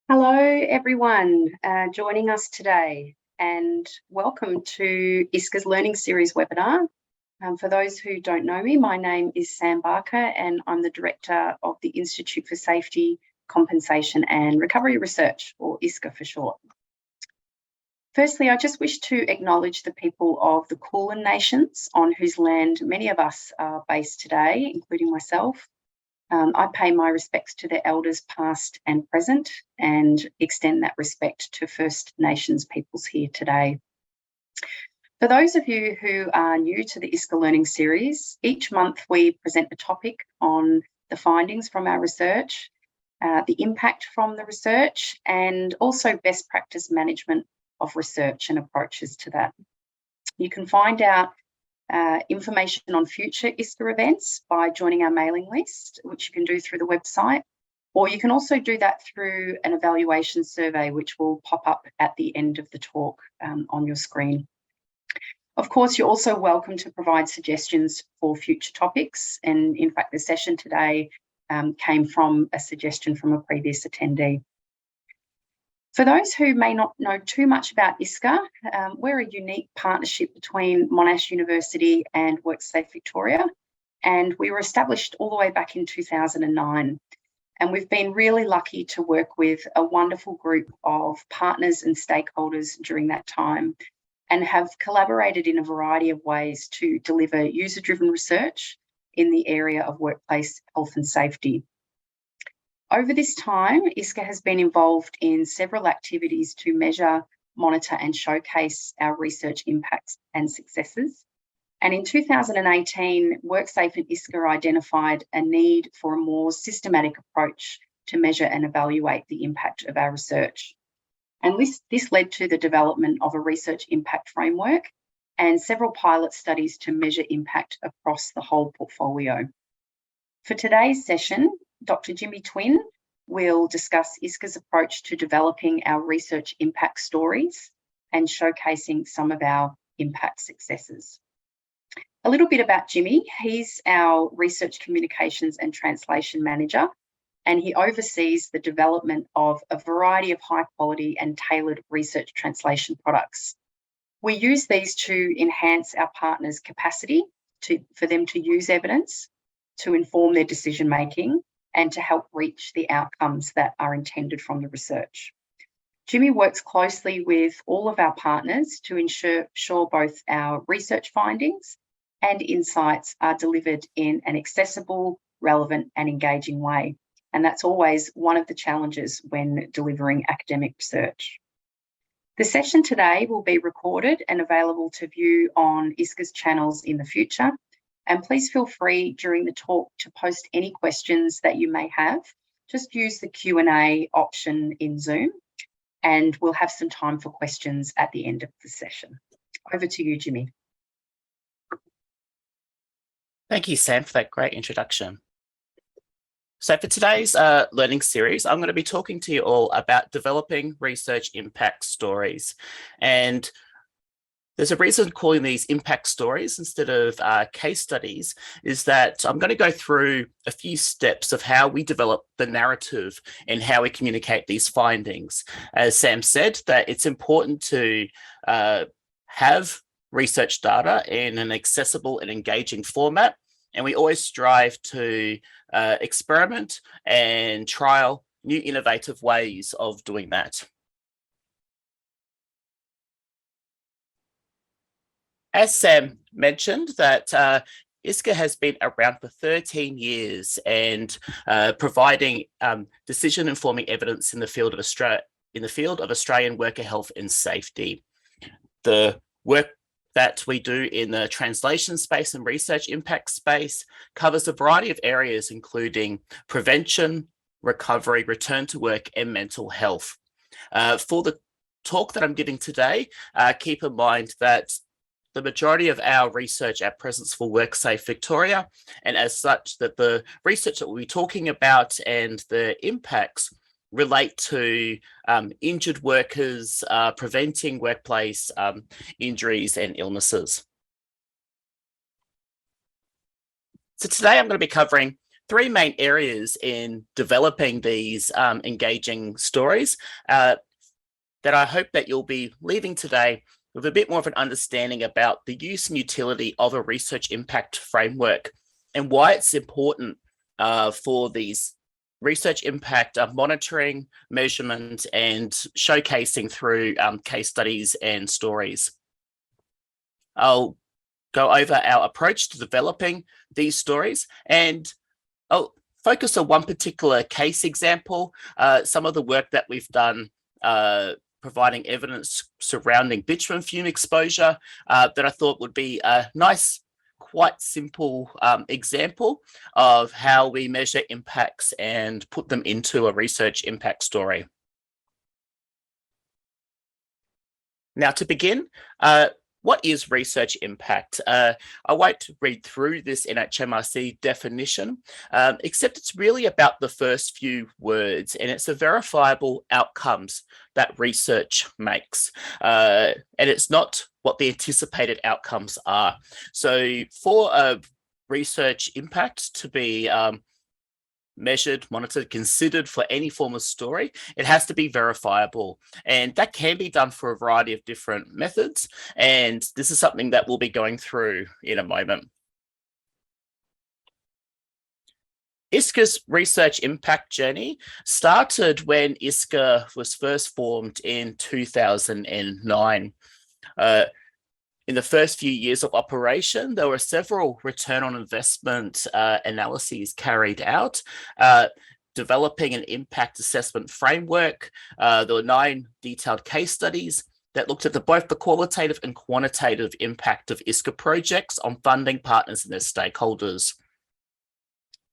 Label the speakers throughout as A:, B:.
A: Hello, everyone joining us today, and welcome to ISCRR's Learning Series webinar. For those who don't know me, my name is Sam Barker, and I'm the Director of the Institute for Safety, Compensation and Recovery Research, or ISCRR for short. Firstly, I just wish to acknowledge the people of the Kulin Nations, on whose land many of us are based today, including myself. I pay my respects to the elders past and present and extend that respect to First Nations peoples here today. For those of you who are new to the ISCRRR Learning Series, each month we present a topic on the findings from our research, the impact from the research, and also best practice management of research and approaches to that. You can find out information on future ISCRRR events by joining our mailing list, which you can do through the website, or you can also do that through an evaluation survey, which will pop up at the end of the talk on your screen. Of course, you're also welcome to provide suggestions for future topics, and in fact, the session today came from a suggestion from a previous attendee. For those who may not know too much about ISCRRR, we're a unique partnership between Monash University and WorkSafe Victoria, and we were established all the way back in 2009. And we've been really lucky to work with a wonderful group of partners and stakeholders during that time, and have collaborated in a variety of ways to deliver user-driven research in the area of workplace health and safety. Over this time, ISCRRR has been involved in several activities to measure, monitor and showcase our research impacts and successes. And in 2018, WorkSafe and ISCRRR identified a need for a more systematic approach to measure and evaluate the impact of our research. And this led to the development of a research impact framework and several pilot studies to measure impact across the whole portfolio. For today's session, Dr. Jimmy Twin will discuss ISCRRR's approach to developing our research impact stories and showcasing some of our impact successes. A little bit about Jimmy. He's our Research Communications and Translation Manager, and he oversees the development of a variety of high quality and tailored research translation products. We use these to enhance our partners' capacity for them to use evidence, to inform their decision making, and to help reach the outcomes that are intended from the research. Jimmy works closely with all of our partners to ensure both our research findings and insights are delivered in an accessible, relevant and engaging way. And that's always one of the challenges when delivering academic research. The session today will be recorded and available to view on ISCRRR's channels in the future. And please feel free during the talk to post any questions that you may have. Just use the Q&A option in Zoom, and we'll have some time for questions at the end of the session. Over to you, Jimmy.
B: Thank you, Sam, for that great introduction. So for today's learning series, I'm going to be talking to you all about developing research impact stories. And there's a reason calling these impact stories instead of case studies, is that I'm going to go through a few steps of how we develop the narrative and how we communicate these findings. As Sam said, that it's important to have research data in an accessible and engaging format, and we always strive to experiment and trial new innovative ways of doing that. As Sam mentioned, that ISCRRR has been around for 13 years and providing decision-informing evidence in the field of Australian worker health and safety. The work that we do in the translation space and research impact space covers a variety of areas, including prevention, recovery, return to work, and mental health. For the talk that I'm giving today, keep in mind that the majority of our research at present is for WorkSafe Victoria, and as such that the research that we'll be talking about and the impacts relate to injured workers, preventing workplace injuries and illnesses. So today I'm going to be covering three main areas in developing these engaging stories that I hope that you'll be leaving today with a bit more of an understanding about the use and utility of a research impact framework and why it's important for these research impact monitoring, measurement, and showcasing through case studies and stories. I'll go over our approach to developing these stories, and I'll focus on one particular case example, some of the work that we've done providing evidence surrounding bitumen fume exposure that I thought would be a nice, quite simple example of how we measure impacts and put them into a research impact story. Now, to begin, what is research impact? I won't read through this NHMRC definition, except it's really about the first few words, and it's the verifiable outcomes that research makes. And it's not what the anticipated outcomes are. So for a research impact to be measured, monitored, considered for any form of story, it has to be verifiable. And that can be done for a variety of different methods. And this is something that we'll be going through in a moment. ISCRR's research impact journey started when ISCRR was first formed in 2009. In the first few years of operation, there were several return on investment analyses carried out, developing an impact assessment framework. There were 9 detailed case studies that looked at both the qualitative and quantitative impact of ISCRR projects on funding partners and their stakeholders.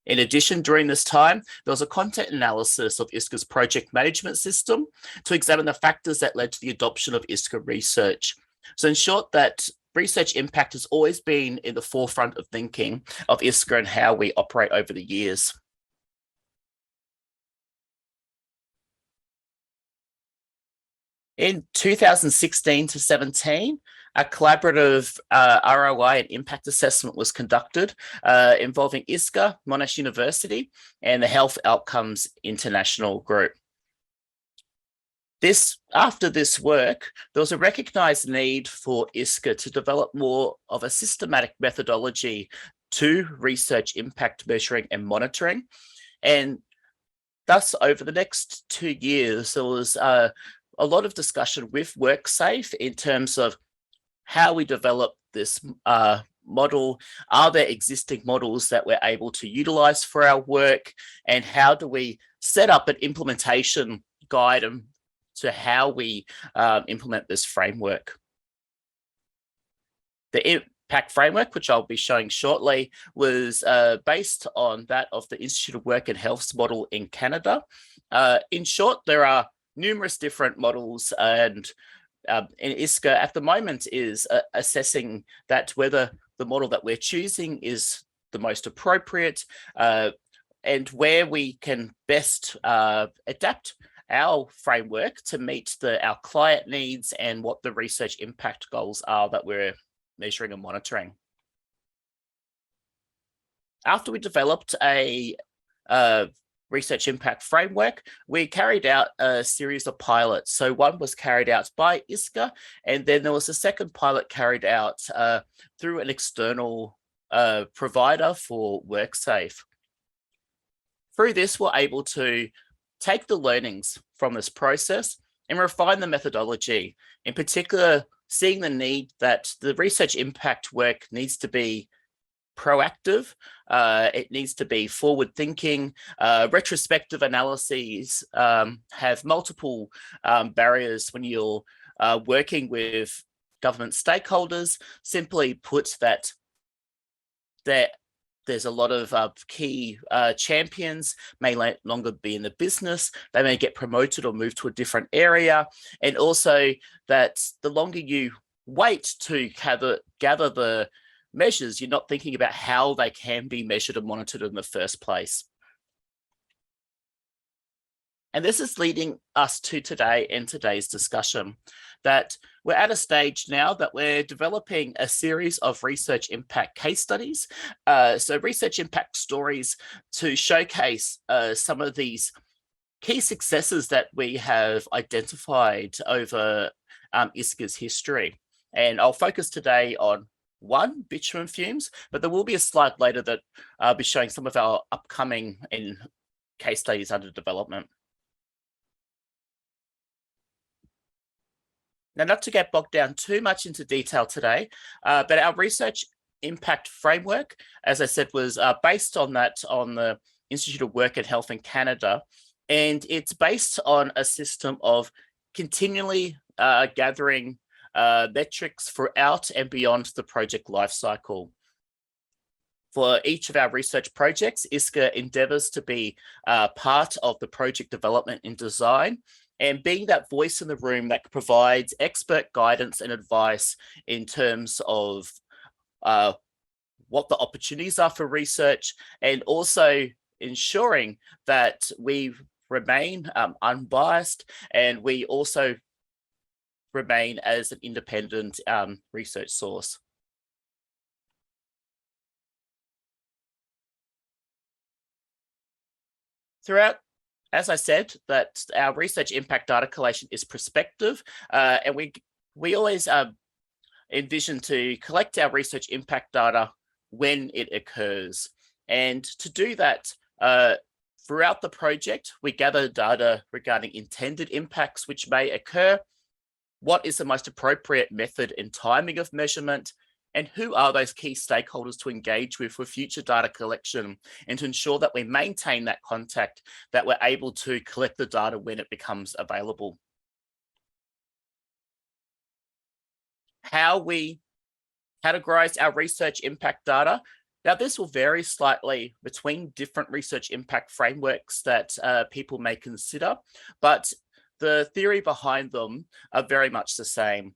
B: In addition, during this time, there was a content analysis of ISCRR's project management system to examine the factors that led to the adoption of ISCRR research. So in short, that research impact has always been in the forefront of thinking of ISCRR and how we operate over the years. In 2016 to 17, a collaborative ROI and impact assessment was conducted involving ISCRR, Monash University, and the Health Outcomes International Group. After this work, there was a recognised need for ISCRR to develop more of a systematic methodology to research impact measuring and monitoring. And thus, over the next 2 years, there was a lot of discussion with WorkSafe in terms of how we develop this model. Are there existing models that we're able to utilise for our work? And how do we set up an implementation guide to how we implement this framework? The impact framework, which I'll be showing shortly, was based on that of the Institute of Work and Health's model in Canada. In short, there are numerous different models, and ISCRR at the moment is assessing that whether the model that we're choosing is the most appropriate and where we can best adapt our framework to meet our client needs and what the research impact goals are that we're measuring and monitoring. After we developed a research impact framework, we carried out a series of pilots. So one was carried out by ISCRR, and then there was a second pilot carried out through an external provider for WorkSafe. Through this, we're able to take the learnings from this process and refine the methodology, in particular, seeing the need that the research impact work needs to be proactive, it needs to be forward-thinking. Retrospective analyses have multiple barriers when you're working with government stakeholders. Simply put, that there's a lot of key champions may no longer be in the business. They may get promoted or move to a different area. And also that the longer you wait to gather the measures, you're not thinking about how they can be measured and monitored in the first place. And this is leading us to today and today's discussion. that we're at a stage now that we're developing a series of research impact case studies. So research impact stories to showcase some of these key successes that we have identified over ISCRR's history. And I'll focus today on one, bitumen fumes, but there will be a slide later that I'll be showing some of our upcoming and case studies under development. Now, not to get bogged down too much into detail today, but our research impact framework, as I said, was based on the Institute of Work and Health in Canada, and it's based on a system of continually gathering metrics throughout and beyond the project lifecycle. For each of our research projects, ISCRR endeavours to be part of the project development and design, and being that voice in the room that provides expert guidance and advice in terms of what the opportunities are for research, and also ensuring that we remain unbiased, and we also remain as an independent research source. Throughout, as I said, that our research impact data collation is prospective, and we always envision to collect our research impact data when it occurs. And to do that, throughout the project, we gather data regarding intended impacts which may occur, what is the most appropriate method and timing of measurement, and who are those key stakeholders to engage with for future data collection, and to ensure that we maintain that contact, that we're able to collect the data when it becomes available. How we categorize our research impact data. Now, this will vary slightly between different research impact frameworks that people may consider, but the theory behind them are very much the same.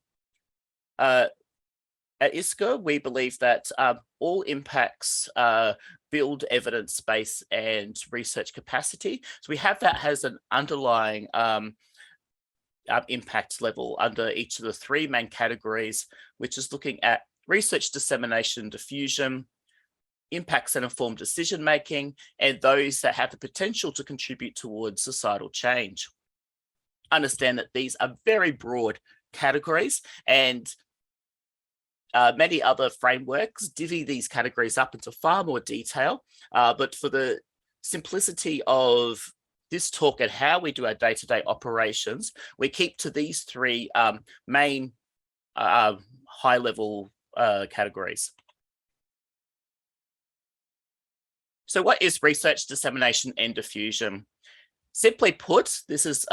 B: At ISCRR, we believe that all impacts build evidence base and research capacity. So we have that as an underlying impact level under each of the three main categories, which is looking at research dissemination and diffusion, impacts that inform decision making, and those that have the potential to contribute towards societal change. Understand that these are very broad categories, and many other frameworks divvy these categories up into far more detail, but for the simplicity of this talk and how we do our day-to-day operations, we keep to these three main high-level categories. So what is research dissemination and diffusion? Simply put, this is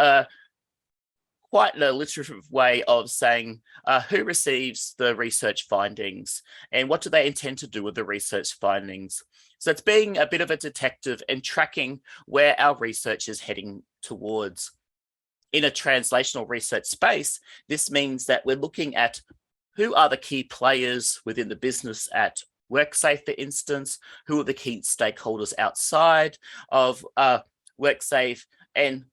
B: quite an alliterative way of saying who receives the research findings and what do they intend to do with the research findings. So it's being a bit of a detective and tracking where our research is heading towards. In a translational research space, this means that we're looking at who are the key players within the business at WorkSafe, for instance, who are the key stakeholders outside of WorkSafe, and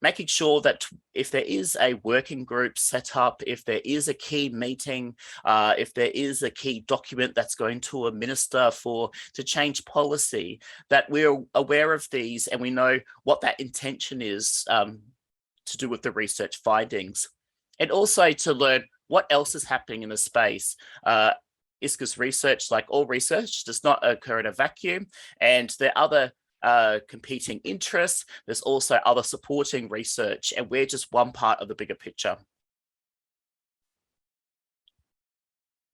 B: making sure that if there is a working group set up, if there is a key meeting, if there is a key document that's going to a minister to change policy, that we're aware of these and we know what that intention is to do with the research findings. And also to learn what else is happening in the space. ISCRR's research, like all research, does not occur in a vacuum, and there are other competing interests. There's also other supporting research, and we're just one part of the bigger picture.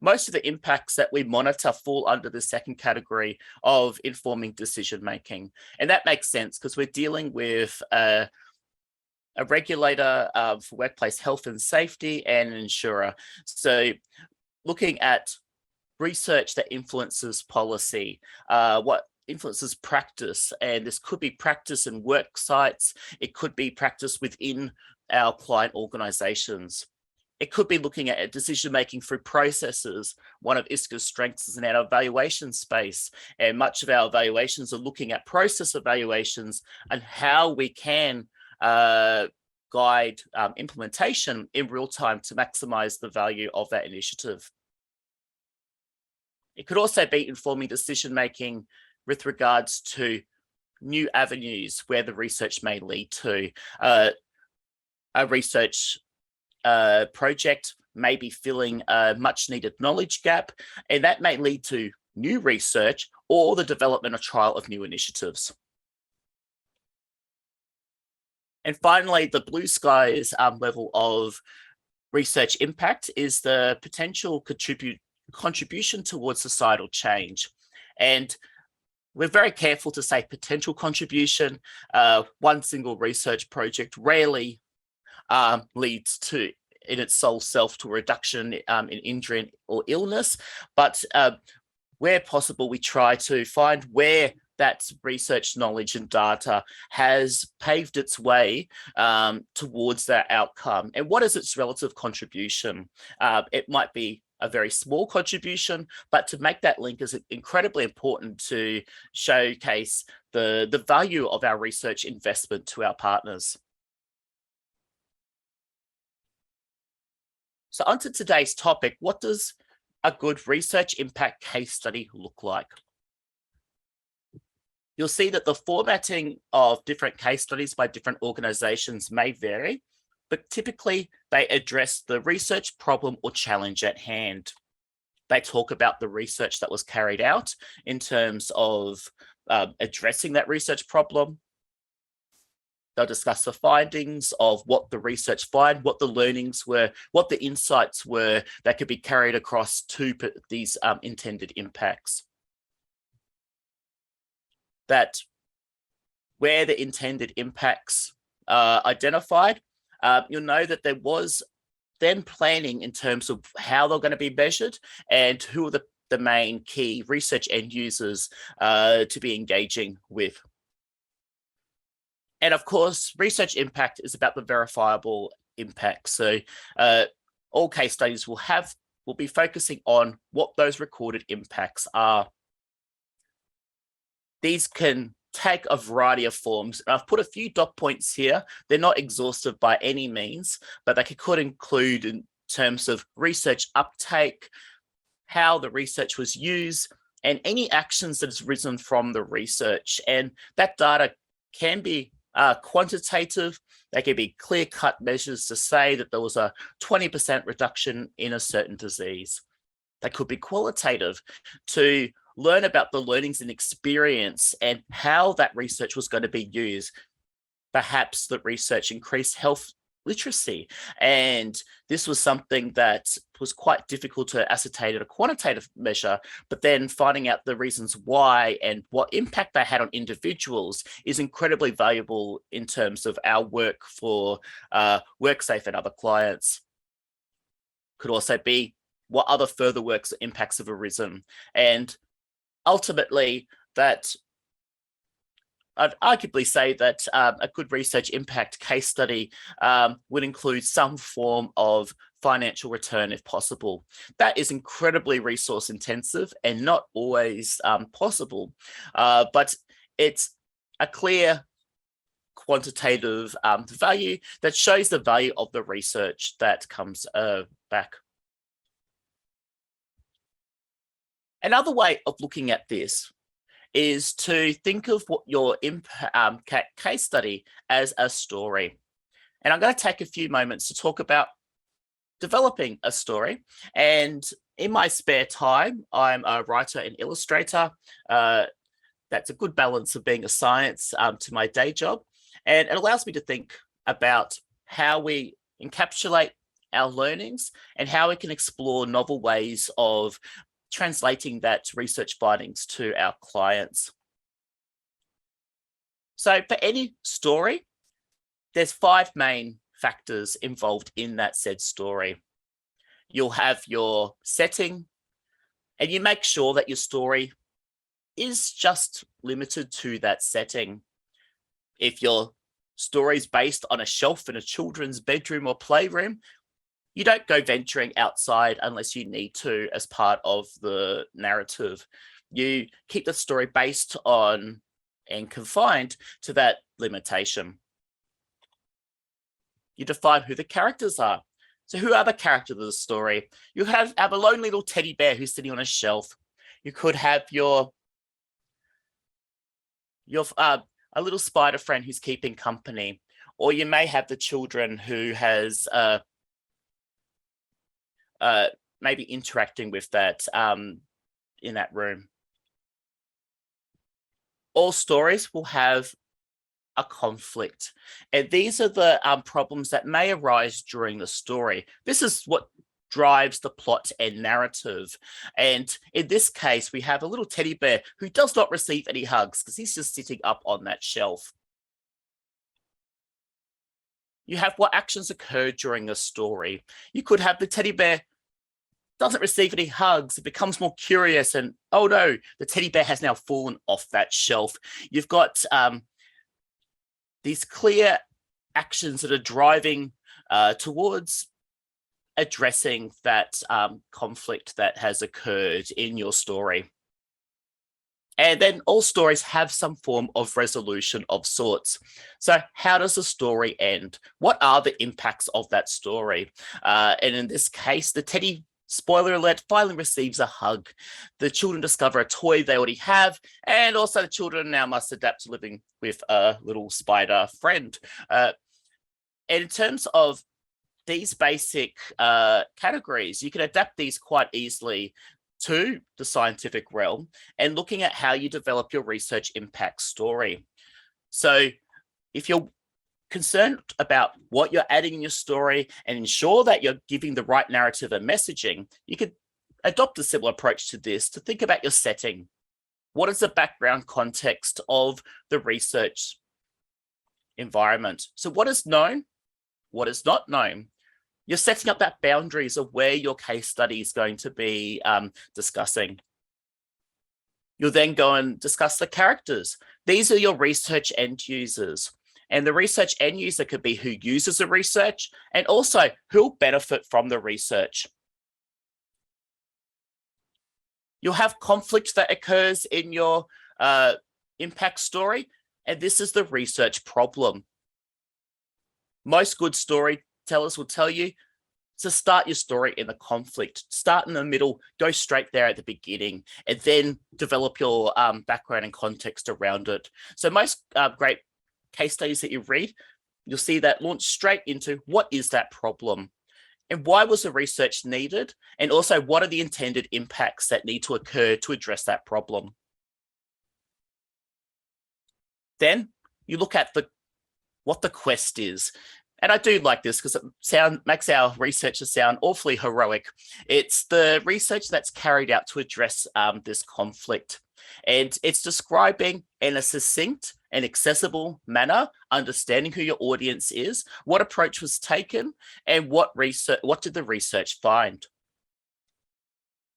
B: Most of the impacts that we monitor fall under the second category of informing decision making, and that makes sense because we're dealing with a regulator for workplace health and safety and an insurer. So looking at research that influences policy, what influences practice, and this could be practice in work sites, it could be practice within our client organizations. It could be looking at decision making through processes. One of ISCRR's strengths is in our evaluation space, and much of our evaluations are looking at process evaluations and how we can guide implementation in real time to maximize the value of that initiative. It could also be informing decision-making with regards to new avenues where the research may lead to. A research project may be filling a much-needed knowledge gap, and that may lead to new research or the development or trial of new initiatives. And finally, the blue skies level of research impact is the potential contribution towards societal change. And we're very careful to say potential contribution. One single research project rarely leads to, in its sole self, to a reduction in injury or illness. But where possible, we try to find where that research knowledge and data has paved its way towards that outcome. And what is its relative contribution? It might be a very small contribution, but to make that link is incredibly important to showcase the value of our research investment to our partners. So onto today's topic, what does a good research impact case study look like? You'll see that the formatting of different case studies by different organizations may vary, but typically they address the research problem or challenge at hand. They talk about the research that was carried out in terms of addressing that research problem. They'll discuss the findings of what the research found, what the learnings were, what the insights were that could be carried across to these intended impacts. That where the intended impacts are identified, you'll know that there was then planning in terms of how they're going to be measured and who are the main key research end users to be engaging with. And of course, research impact is about the verifiable impact. So all case studies will be focusing on what those recorded impacts are. These can take a variety of forms. And I've put a few dot points here. They're not exhaustive by any means, but they could include in terms of research uptake, how the research was used, and any actions that has arisen from the research. And that data can be quantitative. They can be clear-cut measures to say that there was a 20% reduction in a certain disease. They could be qualitative to learn about the learnings and experience and how that research was going to be used. Perhaps the research increased health literacy, and this was something that was quite difficult to ascertain at a quantitative measure, but then finding out the reasons why and what impact they had on individuals is incredibly valuable in terms of our work for WorkSafe and other clients. Could also be what other further works or impacts have arisen. And ultimately, that I'd arguably say that a good research impact case study would include some form of financial return if possible. That is incredibly resource intensive and not always possible, but it's a clear quantitative value that shows the value of the research that comes back. Another way of looking at this is to think of what your case study as a story. And I'm going to take a few moments to talk about developing a story. And in my spare time, I'm a writer and illustrator. That's a good balance of being a science to my day job. And it allows me to think about how we encapsulate our learnings and how we can explore novel ways of translating that research findings to our clients. So for any story, there's 5 main factors involved in that said story. You'll have your setting, and you make sure that your story is just limited to that setting. If your story is based on a shelf in a children's bedroom or playroom, you don't go venturing outside unless you need to as part of the narrative. You keep the story based on and confined to that limitation. You define who the characters are. So who are the characters of the story? You have a lone little teddy bear who's sitting on a shelf. You could have your a little spider friend who's keeping company, or you may have the children who has maybe interacting with that in that room. All stories will have a conflict, and these are the problems that may arise during the story. This is what drives the plot and narrative. And in this case, we have a little teddy bear who does not receive any hugs because he's just sitting up on that shelf. You have what actions occur during the story. You could have the teddy bear doesn't receive any hugs. It becomes more curious, and oh no, the teddy bear has now fallen off that shelf. You've got these clear actions that are driving towards addressing that conflict that has occurred in your story. And then all stories have some form of resolution of sorts. So how does the story end? What are the impacts of that story? And in this case, the teddy, spoiler alert, finally receives a hug. The children discover a toy they already have, and also the children now must adapt to living with a little spider friend. And in terms of these basic categories, you can adapt these quite easily to the scientific realm and looking at how you develop your research impact story. So if you're concerned about what you're adding in your story and ensure that you're giving the right narrative and messaging, you could adopt a similar approach to this to think about your setting. What is the background context of the research environment? So what is known? What is not known? You're setting up that boundaries of where your case study is going to be discussing. You'll then go and discuss the characters. These are your research end users. And the research end user could be who uses the research and also who'll benefit from the research. You'll have conflict that occurs in your impact story, and this is the research problem. Most good storytellers will tell you to start your story in the conflict, start in the middle, go straight there at the beginning, and then develop your background and context around it. So most great case studies that you read, you'll see that launch straight into what is that problem and why was the research needed? And also what are the intended impacts that need to occur to address that problem? Then you look at what the quest is. And I do like this because it makes our researchers sound awfully heroic. It's the research that's carried out to address this conflict. And it's describing in a succinct and accessible manner, understanding who your audience is, what approach was taken, and what did the research find.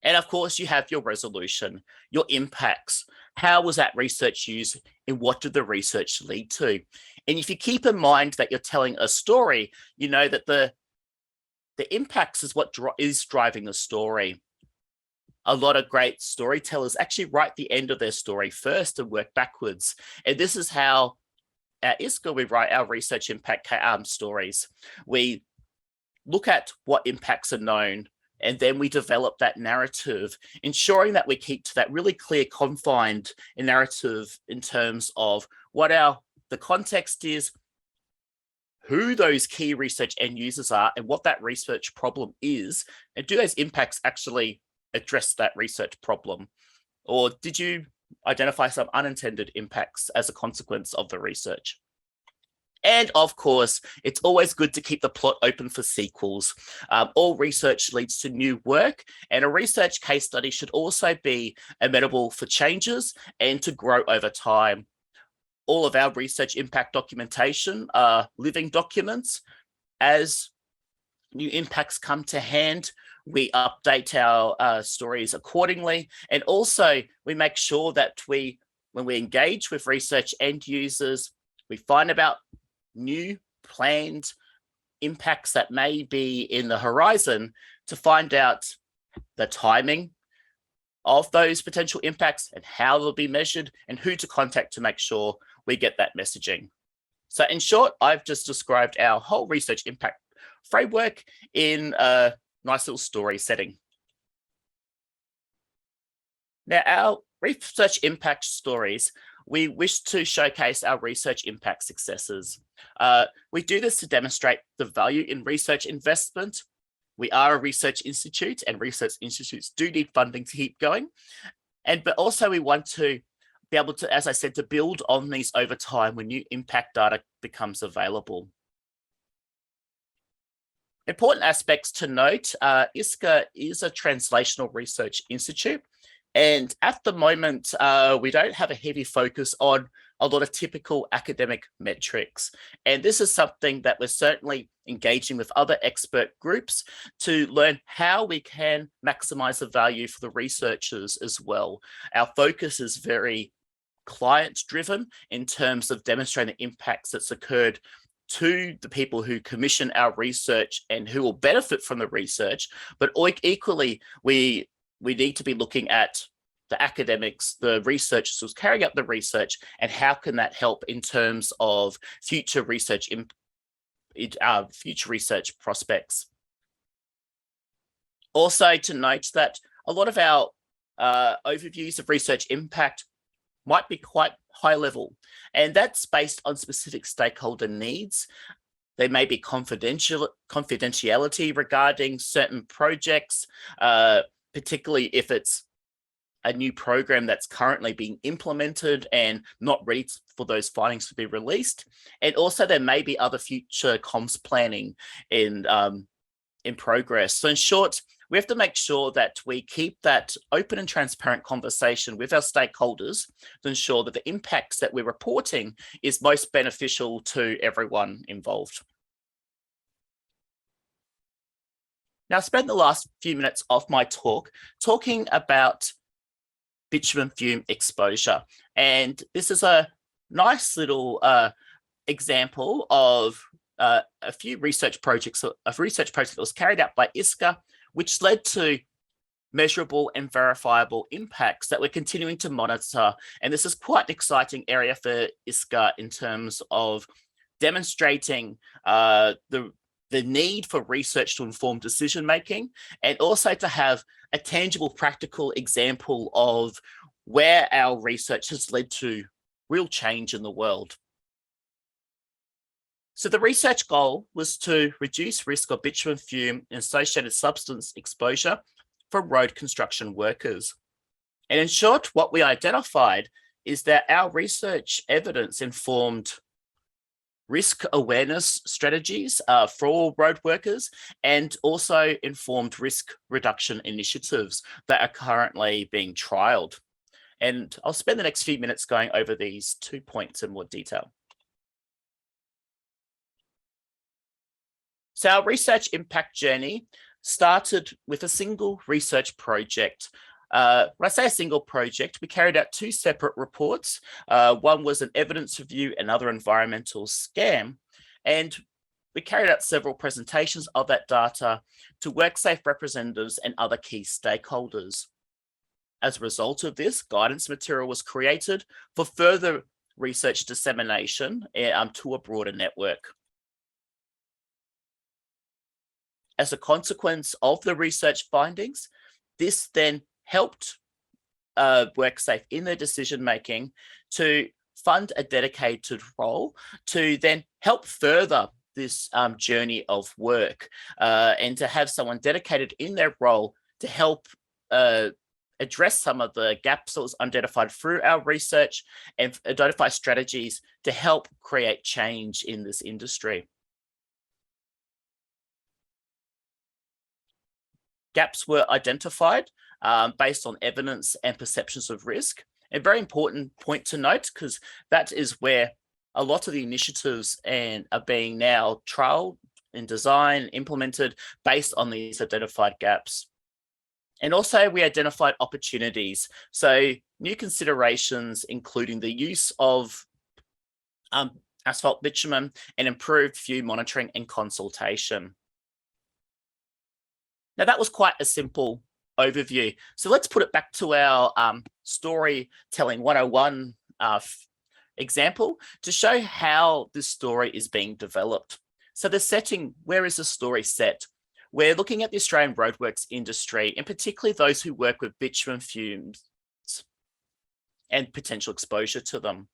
B: And of course, you have your resolution, your impacts. How was that research used and what did the research lead to? And if you keep in mind that you're telling a story, you know that the impacts is what is driving the story. A lot of great storytellers actually write the end of their story first and work backwards. And this is how at ISCRR we write our research impact stories. We look at what impacts are known, and then we develop that narrative, ensuring that we keep to that really clear confined narrative in terms of what the context is, who those key research end users are, and what that research problem is, and do those impacts actually address that research problem? Or did you identify some unintended impacts as a consequence of the research? And of course, it's always good to keep the plot open for sequels. All research leads to new work, and a research case study should also be amenable for changes and to grow over time. All of our research impact documentation are living documents. As new impacts come to hand, we update our stories accordingly. And also we make sure that when we engage with research end users, we find about new planned impacts that may be in the horizon to find out the timing of those potential impacts and how they'll be measured and who to contact to make sure we get that messaging. So in short, I've just described our whole research impact framework in a nice little story setting. Now, our research impact stories, we wish to showcase our research impact successes. We do this to demonstrate the value in research investment. We are a research institute, and research institutes do need funding to keep going. But also we want to be able to, as I said, to build on these over time when new impact data becomes available. Important aspects to note, ISCRR is a translational research institute. And at the moment, we don't have a heavy focus on a lot of typical academic metrics. And this is something that we're certainly engaging with other expert groups to learn how we can maximize the value for the researchers as well. Our focus is very client-driven in terms of demonstrating the impacts that's occurred to the people who commission our research and who will benefit from the research. But equally, we need to be looking at the academics, the researchers who's carrying out the research, and how can that help in terms of future research prospects. Also to note that a lot of our overviews of research impact might be quite high level, and that's based on specific stakeholder needs. There may be confidentiality regarding certain projects, particularly if it's a new program that's currently being implemented and not ready for those findings to be released. And also there may be other future comms planning in progress. So in short, we have to make sure that we keep that open and transparent conversation with our stakeholders to ensure that the impacts that we're reporting is most beneficial to everyone involved. Now, I spent the last few minutes of my talk talking about bitumen fume exposure. And this is a nice little example of a research project that was carried out by ISCRR, which led to measurable and verifiable impacts that we're continuing to monitor. And this is quite an exciting area for ISCRR in terms of demonstrating the need for research to inform decision-making, and also to have a tangible, practical example of where our research has led to real change in the world. So the research goal was to reduce risk of bitumen fume and associated substance exposure for road construction workers. And in short, what we identified is that our research evidence informed risk awareness strategies for road workers, and also informed risk reduction initiatives that are currently being trialled. And I'll spend the next few minutes going over these 2 points in more detail. So our research impact journey started with a single research project. When I say a single project, we carried out 2 separate reports. One was an evidence review, another environmental scam. And we carried out several presentations of that data to WorkSafe representatives and other key stakeholders. As a result of this, guidance material was created for further research dissemination to a broader network. As a consequence of the research findings, this then helped WorkSafe in their decision-making to fund a dedicated role to then help further this journey of work, and to have someone dedicated in their role to help address some of the gaps that was identified through our research and identify strategies to help create change in this industry. Gaps were identified based on evidence and perceptions of risk. A very important point to note, because that is where a lot of the initiatives are being now trialed and designed, implemented based on these identified gaps. And also we identified opportunities. So new considerations, including the use of asphalt bitumen and improved fume monitoring and consultation. Now that was quite a simple overview. So let's put it back to our storytelling 101 example to show how this story is being developed. So the setting, where is the story set? We're looking at the Australian roadworks industry, and particularly those who work with bitumen fumes and potential exposure to them.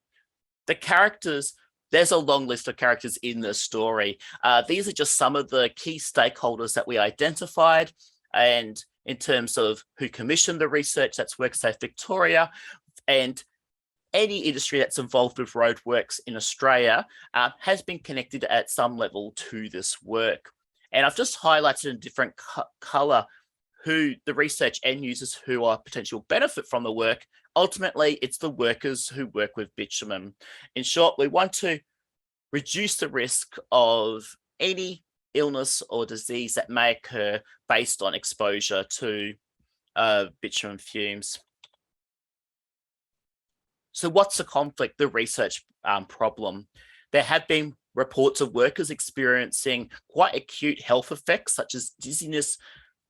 B: The characters, there's a long list of characters in the story. These are just some of the key stakeholders that we identified, and in terms of who commissioned the research, that's WorkSafe Victoria, and any industry that's involved with roadworks in Australia has been connected at some level to this work. And I've just highlighted in different colour who the research end users who are potential benefit from the work. Ultimately, it's the workers who work with bitumen. In short, we want to reduce the risk of any illness or disease that may occur based on exposure to bitumen fumes. So what's the conflict, the research problem? There have been reports of workers experiencing quite acute health effects such as dizziness,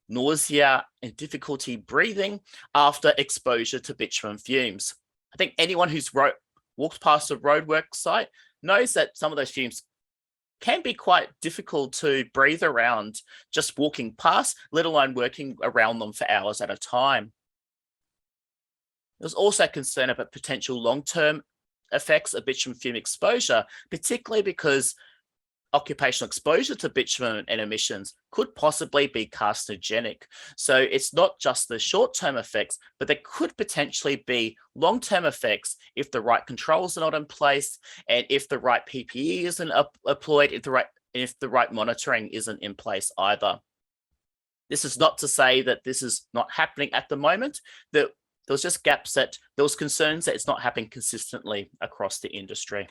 B: nausea, and difficulty breathing after exposure to bitumen fumes. I think anyone who's walked past a roadwork site knows that some of those fumes can be quite difficult to breathe around just walking past, let alone working around them for hours at a time. There's also concern about potential long-term effects of bitumen fume exposure, particularly because occupational exposure to bitumen and emissions could possibly be carcinogenic. So it's not just the short-term effects, but there could potentially be long-term effects if the right controls are not in place, and if the right PPE isn't employed, if the right monitoring isn't in place either. This is not to say that this is not happening at the moment, that there was just gaps, that there was concerns that it's not happening consistently across the industry.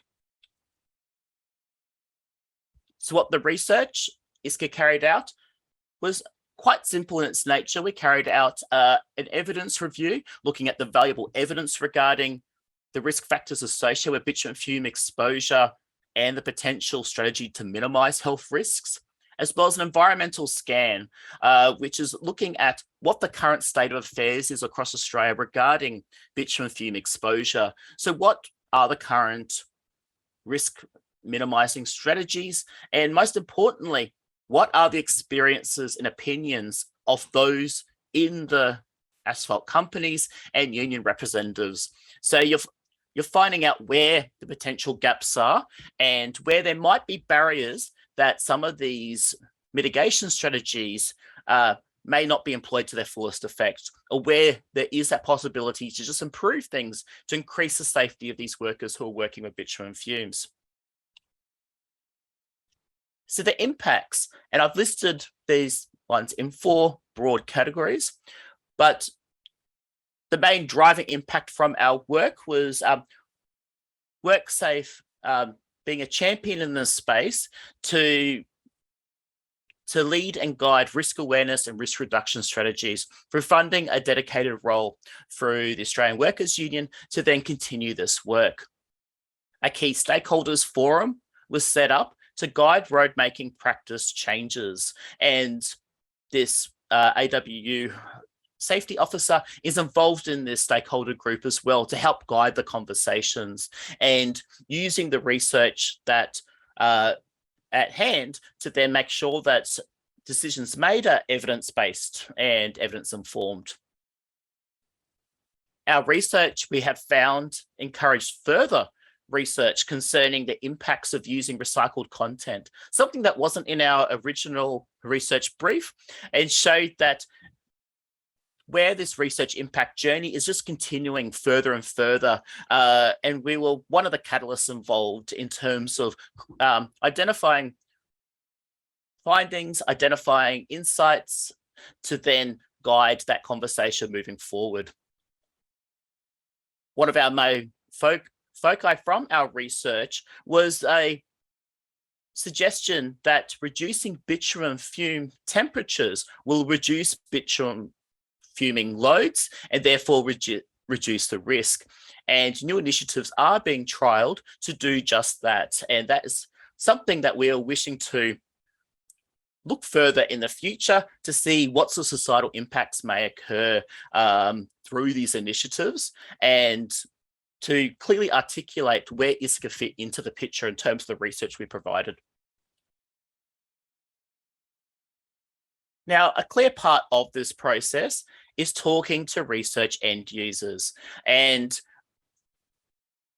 B: So what the research ISCRR carried out was quite simple in its nature. We carried out an evidence review, looking at the valuable evidence regarding the risk factors associated with bitumen fume exposure and the potential strategy to minimize health risks, as well as an environmental scan, which is looking at what the current state of affairs is across Australia regarding bitumen fume exposure. So what are the current risk minimizing strategies? And most importantly, what are the experiences and opinions of those in the asphalt companies and union representatives? So you're finding out where the potential gaps are and where there might be barriers that some of these mitigation strategies may not be employed to their fullest effect, or where there is that possibility to just improve things to increase the safety of these workers who are working with bitumen fumes. So the impacts, and I've listed these ones in 4 broad categories, but the main driving impact from our work was WorkSafe being a champion in this space to lead and guide risk awareness and risk reduction strategies through funding a dedicated role through the Australian Workers Union to then continue this work. A key stakeholders forum was set up to guide road making practice changes, and this AWU safety officer is involved in this stakeholder group as well to help guide the conversations and using the research that at hand to then make sure that decisions made are evidence-based and evidence-informed. Our research, we have found, encouraged further research concerning the impacts of using recycled content, something that wasn't in our original research brief, and showed that where this research impact journey is just continuing further and further. And we were one of the catalysts involved in terms of identifying findings, identifying insights to then guide that conversation moving forward. One of our main foci from our research was a suggestion that reducing bitumen fume temperatures will reduce bitumen fuming loads and therefore reduce the risk. And new initiatives are being trialled to do just that. And that is something that we are wishing to look further in the future to see what sort of societal impacts may occur through these initiatives, and to clearly articulate where ISCRR fit into the picture in terms of the research we provided. Now, a clear part of this process is talking to research end users. And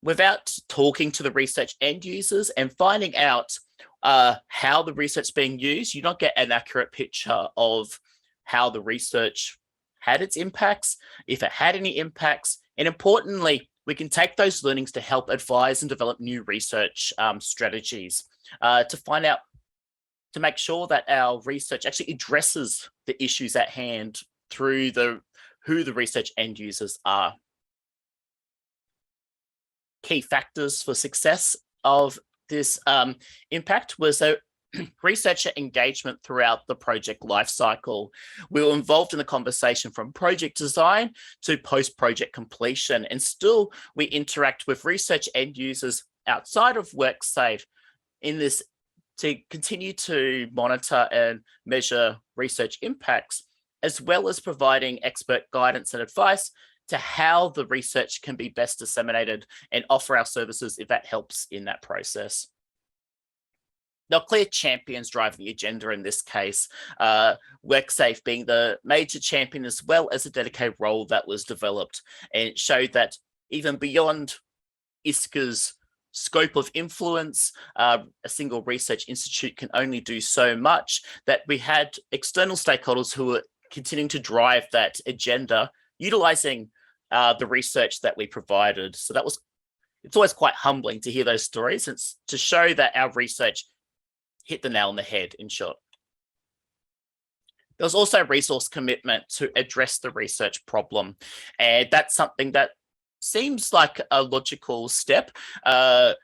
B: without talking to the research end users and finding out how the research is being used, you don't get an accurate picture of how the research had its impacts, if it had any impacts, and importantly, we can take those learnings to help advise and develop new research strategies to find out, to make sure that our research actually addresses the issues at hand through who the research end users are. Key factors for success of this impact was a researcher engagement throughout the project lifecycle. We were involved in the conversation from project design to post-project completion, and still we interact with research end users outside of WorkSafe in this to continue to monitor and measure research impacts, as well as providing expert guidance and advice to how the research can be best disseminated and offer our services if that helps in that process. Now, clear champions driving the agenda in this case, WorkSafe being the major champion, as well as a dedicated role that was developed, and it showed that even beyond ISCRR's scope of influence, a single research institute can only do so much, that we had external stakeholders who were continuing to drive that agenda, utilizing the research that we provided. So it's always quite humbling to hear those stories. It's to show that our research hit the nail on the head, in short. There was also resource commitment to address the research problem. And that's something that seems like a logical step, but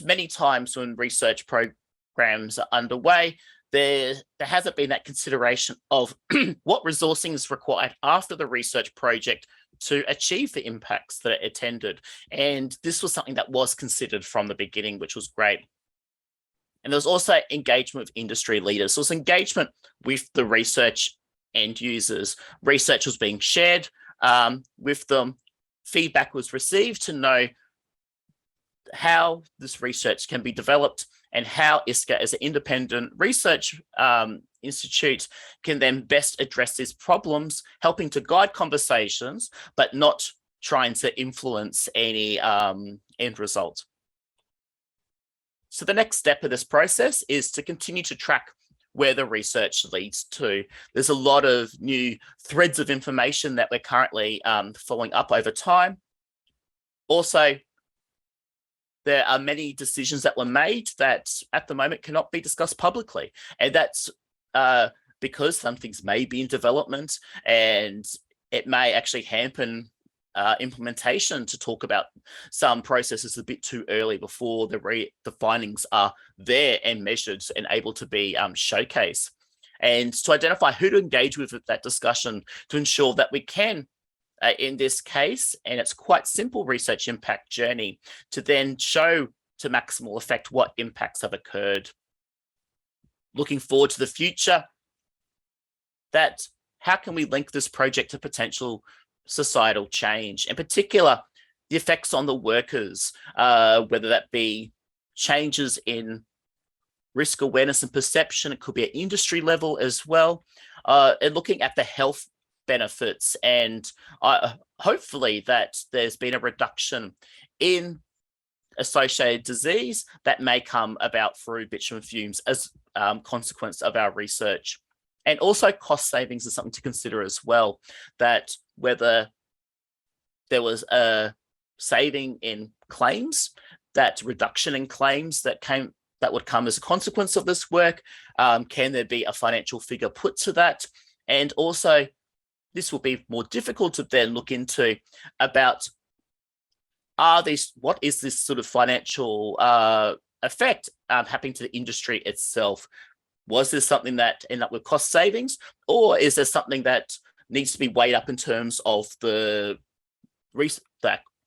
B: many times when research programs are underway, there hasn't been that consideration of what resourcing is required after the research project to achieve the impacts that it intended. And this was something that was considered from the beginning, which was great. And there was also engagement with industry leaders. So it was engagement with the research end users. Research was being shared with them. Feedback was received to know how this research can be developed and how ISCRR as an independent research institute can then best address these problems, helping to guide conversations, but not trying to influence any end result. So the next step of this process is to continue to track where the research leads to. There's a lot of new threads of information that we're currently following up over time. Also, there are many decisions that were made that at the moment cannot be discussed publicly. And that's because some things may be in development and it may actually hamper implementation to talk about some processes a bit too early before the findings are there and measured and able to be showcased. And to identify who to engage with that discussion to ensure that we can, in this case, and it's quite simple research impact journey, to then show to maximal effect what impacts have occurred. Looking forward to the future, that how can we link this project to potential societal change, in particular, the effects on the workers, whether that be changes in risk awareness and perception, it could be at industry level as well, and looking at the health benefits and hopefully that there's been a reduction in associated disease that may come about through bitumen fumes as consequence of our research. And also cost savings is something to consider as well, that whether there was a saving in claims, that reduction in claims that would come as a consequence of this work, can there be a financial figure put to that? And also, this will be more difficult to then look into about what is this sort of financial effect happening to the industry itself? Was there something that ended up with cost savings, or is there something that needs to be weighed up in terms of the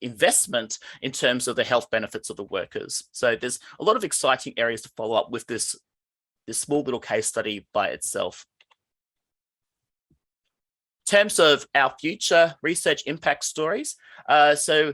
B: investment in terms of the health benefits of the workers? So there's a lot of exciting areas to follow up with this small little case study by itself. In terms of our future research impact stories, so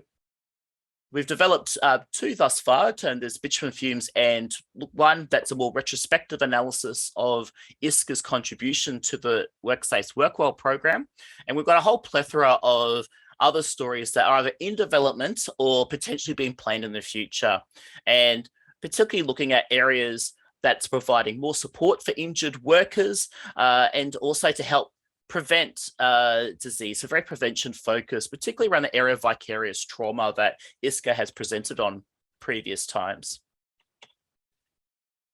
B: We've developed two thus far, termed as bitumen fumes, and one that's a more retrospective analysis of ISCRR's contribution to the Workspace Workwell program. And we've got a whole plethora of other stories that are either in development or potentially being planned in the future. And particularly looking at areas that's providing more support for injured workers and also to help prevent disease, so very prevention focused, particularly around the area of vicarious trauma that ISCRR has presented on previous times.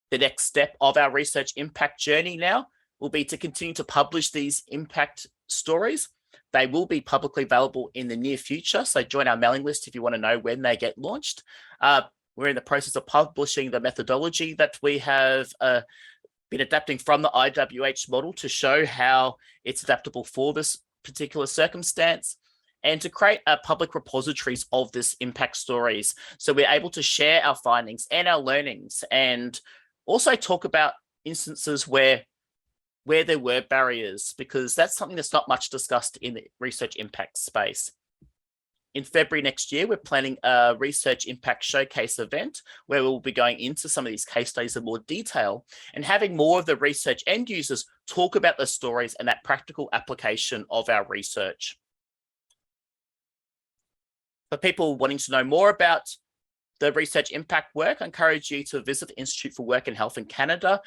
B: The next step of our research impact journey now will be to continue to publish these impact stories. They will be publicly available in the near future, so join our mailing list if you want to know when they get launched. We're in the process of publishing the methodology that we have been adapting from the IWH model to show how it's adaptable for this particular circumstance, and to create public repositories of this impact stories. So we're able to share our findings and our learnings, and also talk about instances where there were barriers, because that's something that's not much discussed in the research impact space. In February next year, we're planning a research impact showcase event where we'll be going into some of these case studies in more detail and having more of the research end users talk about the stories and that practical application of our research. For people wanting to know more about the research impact work, I encourage you to visit the Institute for Work and Health in Canada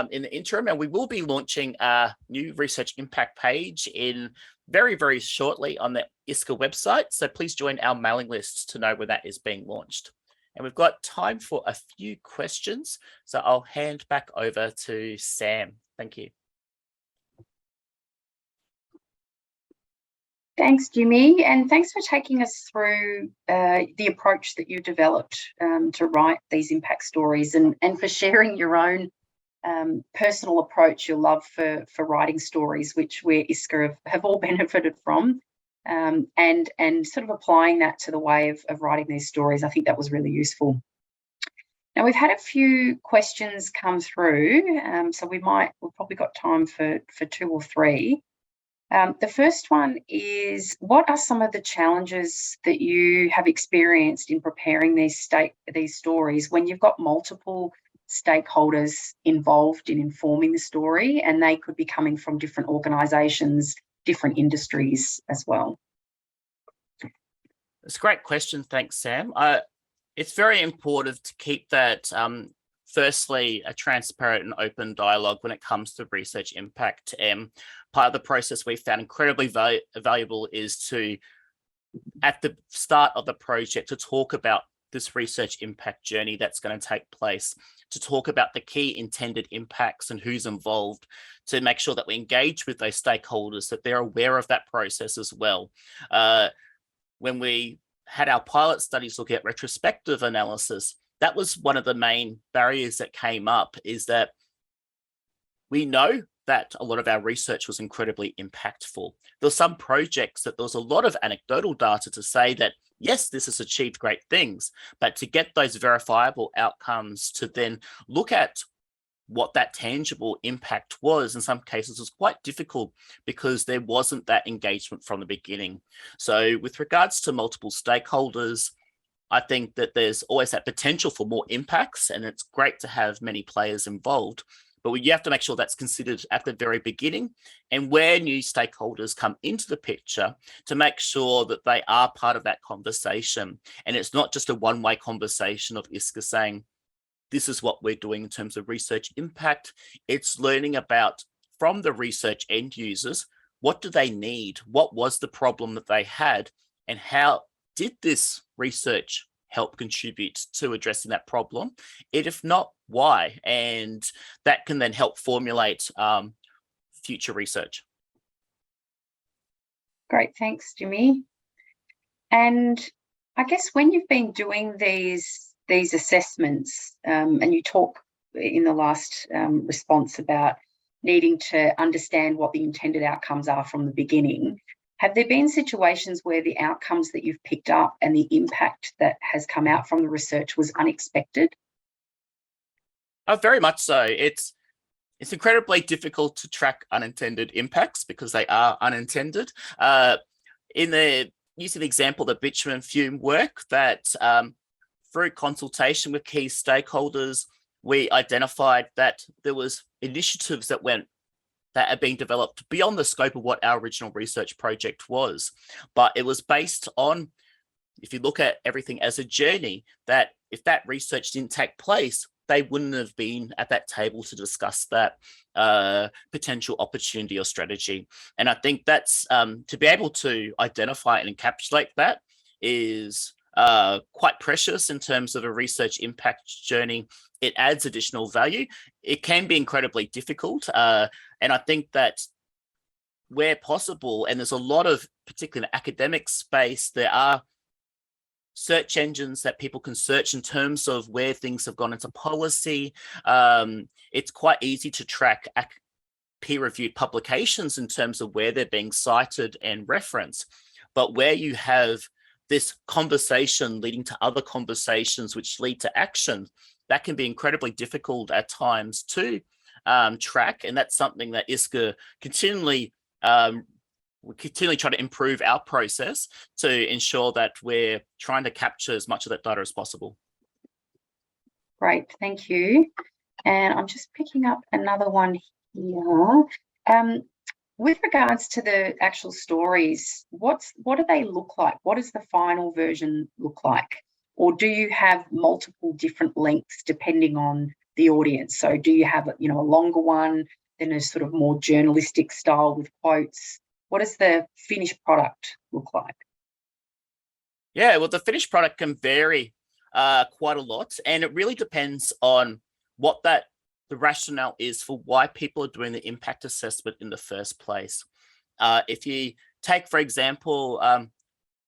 B: in the interim, and we will be launching a new research impact page in very, very shortly on the ISCRR website. So please join our mailing list to know when that is being launched. And we've got time for a few questions. So I'll hand back over to Sam. Thank you.
A: Thanks, Jimmy, and thanks for taking us through the approach that you developed to write these impact stories, and for sharing your own personal approach, your love for writing stories, which we at ISCRR have all benefited from, and sort of applying that to the way of writing these stories. I think that was really useful. Now, we've had a few questions come through, so we've probably got time for two or three. The first one is, what are some of the challenges that you have experienced in preparing these stories when you've got multiple stakeholders involved in informing the story, and they could be coming from different organisations, different industries as well?
B: It's a great question. Thanks, Sam. It's very important to keep that, firstly, a transparent and open dialogue when it comes to research impact. Part of the process we found incredibly valuable is to, at the start of the project, to talk about this research impact journey that's going to take place, to talk about the key intended impacts and who's involved, to make sure that we engage with those stakeholders, that they're aware of that process as well. When we had our pilot studies looking at retrospective analysis, that was one of the main barriers that came up, is that we know that a lot of our research was incredibly impactful. There were some projects that there was a lot of anecdotal data to say that, yes, this has achieved great things, but to get those verifiable outcomes to then look at what that tangible impact was, in some cases, was quite difficult because there wasn't that engagement from the beginning. So with regards to multiple stakeholders, I think that there's always that potential for more impacts, and it's great to have many players involved. But you have to make sure that's considered at the very beginning, and where new stakeholders come into the picture, to make sure that they are part of that conversation. And it's not just a one-way conversation of ISCRR saying, this is what we're doing in terms of research impact. It's learning about, from the research end users, what do they need? What was the problem that they had? And how did this research help contribute to addressing that problem? And if not, why? And that can then help formulate future research.
A: Great, thanks, Jimmy. And I guess when you've been doing these assessments, and you talk in the last response about needing to understand what the intended outcomes are from the beginning, have there been situations where the outcomes that you've picked up and the impact that has come out from the research was unexpected?
B: Very much so. It's incredibly difficult to track unintended impacts because they are unintended. In the using the example of the bitumen fume work, that through consultation with key stakeholders, we identified that there was initiatives that are being developed beyond the scope of what our original research project was. But it was based on, if you look at everything as a journey, that if that research didn't take place, they wouldn't have been at that table to discuss that potential opportunity or strategy. And I think that's to be able to identify and encapsulate that is quite precious in terms of a research impact journey. It adds additional value. It can be incredibly difficult. And I think that where possible, and there's a lot of, particularly in the academic space, there are search engines that people can search in terms of where things have gone into policy. It's quite easy to track peer-reviewed publications in terms of where they're being cited and referenced. But where you have this conversation leading to other conversations which lead to action, that can be incredibly difficult at times to track. And that's something that ISCRR continually we continually try to improve our process to ensure that we're trying to capture as much of that data as possible.
A: Great, thank you. And I'm just picking up another one here. With regards to the actual stories, what do they look like? What does the final version look like? Or do you have multiple different lengths depending on the audience? So do you have, a longer one, then a sort of more journalistic style with quotes? What does the finished product look like?
B: Yeah, well, the finished product can vary quite a lot, and it really depends on what the rationale is for why people are doing the impact assessment in the first place. If you take, for example,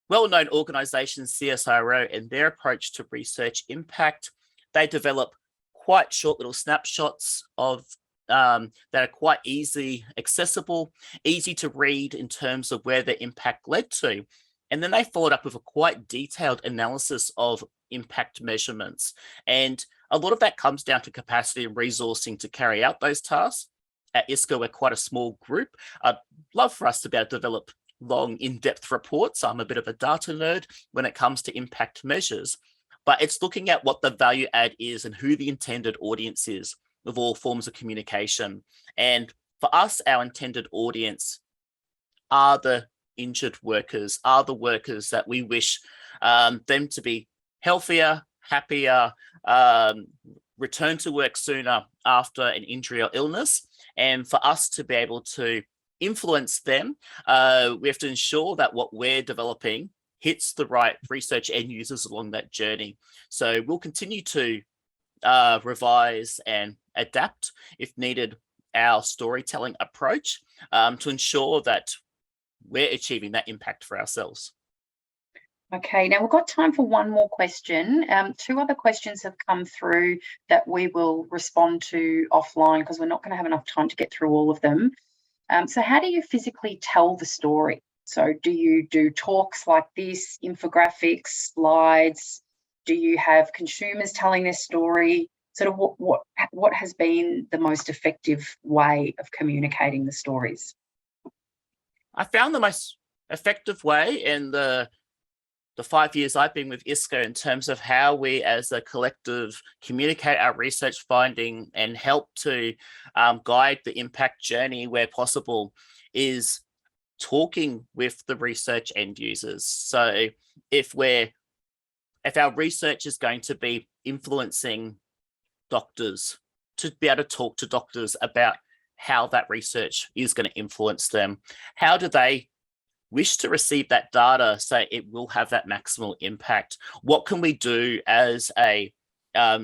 B: well-known organization CSIRO and their approach to research impact, they develop quite short little snapshots of that are quite easy accessible, easy to read in terms of where the impact led to. And then they followed up with a quite detailed analysis of impact measurements. And a lot of that comes down to capacity and resourcing to carry out those tasks. At ISCRR, we're quite a small group. I'd love for us to be able to develop long, in-depth reports. I'm a bit of a data nerd when it comes to impact measures, but it's looking at what the value add is and who the intended audience is of all forms of communication. And for us, our intended audience are the injured workers, are the workers that we wish them to be healthier, happier, return to work sooner after an injury or illness. And for us to be able to influence them, we have to ensure that what we're developing hits the right research end users along that journey. So we'll continue to revise and adapt, if needed, our storytelling approach to ensure that we're achieving that impact for ourselves.
A: Okay, now we've got time for one more question. Two other questions have come through that we will respond to offline because we're not going to have enough time to get through all of them. So how do you physically tell the story? So do you do talks like this, infographics, slides? Do you have consumers telling their story? Sort of what has been the most effective way of communicating the stories?
B: I found the most effective way in the 5 years I've been with ISCRR in terms of how we as a collective communicate our research finding and help to guide the impact journey where possible is talking with the research end users. So if our research is going to be influencing doctors, to be able to talk to doctors about how that research is going to influence them. How do they wish to receive that data so it will have that maximal impact? What can we do as a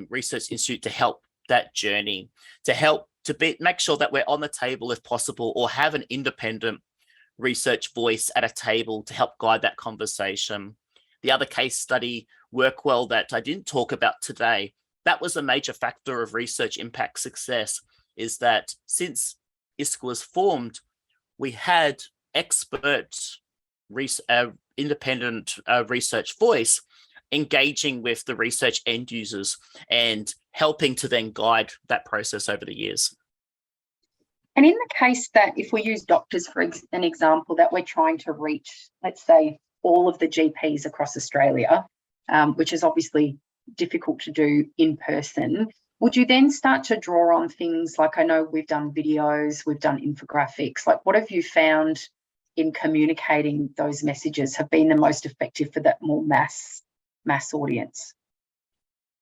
B: research institute to help that journey, to make sure that we're on the table if possible, or have an independent research voice at a table to help guide that conversation? The other case study work well that I didn't talk about today, that was a major factor of research impact success, is that since ISCRR was formed, we had expert independent research voice engaging with the research end users and helping to then guide that process over the years.
A: And in the case that if we use doctors for an example, that we're trying to reach, let's say, all of the GPs across Australia, which is obviously difficult to do in person. Would you then start to draw on things like, I know we've done videos, we've done infographics, like what have you found in communicating those messages have been the most effective for that more mass audience?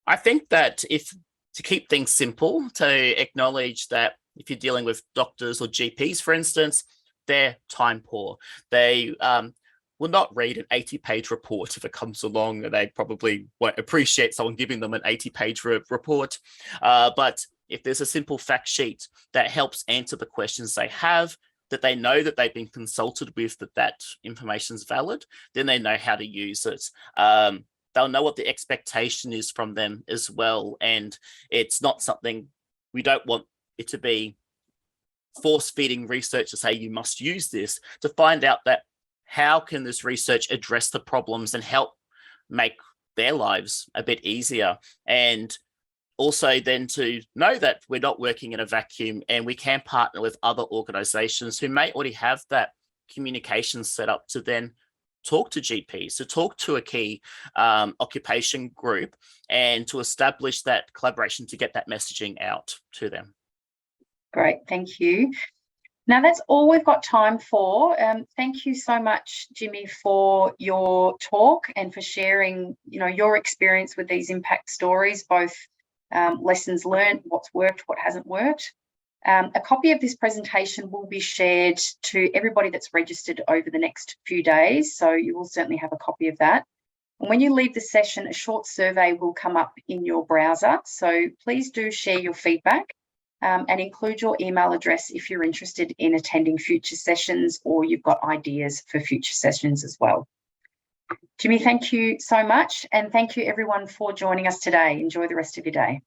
B: I think that to keep things simple, to acknowledge that if you're dealing with doctors or GPs, for instance, they're time poor. They will not read an 80-page report if it comes along. They probably won't appreciate someone giving them an 80-page report. But if there's a simple fact sheet that helps answer the questions they have, that they know that they've been consulted with, that information is valid, then they know how to use it. They'll know what the expectation is from them as well. And it's not something, we don't want it to be force feeding research to say you must use this, to find out that how can this research address the problems and help make their lives a bit easier. And also then to know that we're not working in a vacuum and we can partner with other organizations who may already have that communication set up to then talk to GPs, to talk to a key occupation group and to establish that collaboration to get that messaging out to them. Great,
A: thank you. Now that's all we've got time for. Thank you so much, Jimmy, for your talk and for sharing, your experience with these impact stories, both lessons learned, what's worked, what hasn't worked. A copy of this presentation will be shared to everybody that's registered over the next few days, so you will certainly have a copy of that. And when you leave the session, a short survey will come up in your browser, so please do share your feedback and include your email address if you're interested in attending future sessions or you've got ideas for future sessions as well. Jimmy, thank you so much, and thank you everyone for joining us today. Enjoy the rest of your day.